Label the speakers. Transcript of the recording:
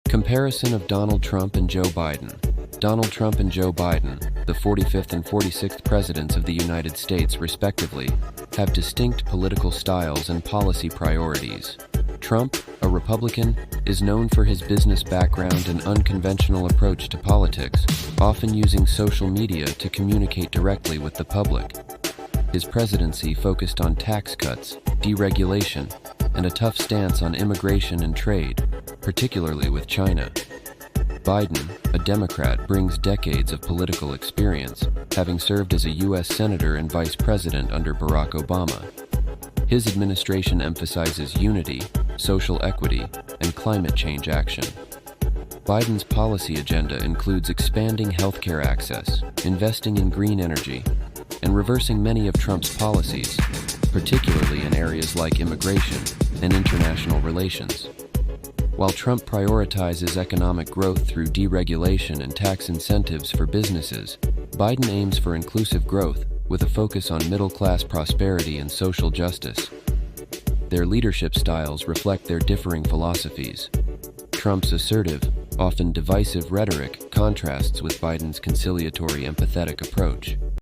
Speaker 1: Comparison of Donald Trump and Joe Biden. Donald Trump and Joe Biden, the 45th and 46th presidents of the United States respectively, have distinct political styles and policy priorities. Trump, a Republican, is known for his business background and unconventional approach to politics, often using social media to communicate directly with the public. His presidency focused on tax cuts, deregulation, and a tough stance on immigration and trade, particularly with China. Biden, a Democrat, brings decades of political experience, having served as a U.S. Senator and Vice President under Barack Obama. His administration emphasizes unity, social equity, and climate change action. Biden's policy agenda includes expanding healthcare access, investing in green energy, and reversing many of Trump's policies, particularly in areas like immigration and international relations. While Trump prioritizes economic growth through deregulation and tax incentives for businesses, Biden aims for inclusive growth with a focus on middle-class prosperity and social justice. Their leadership styles reflect their differing philosophies. Trump's assertive, often divisive rhetoric contrasts with Biden's conciliatory, empathetic approach.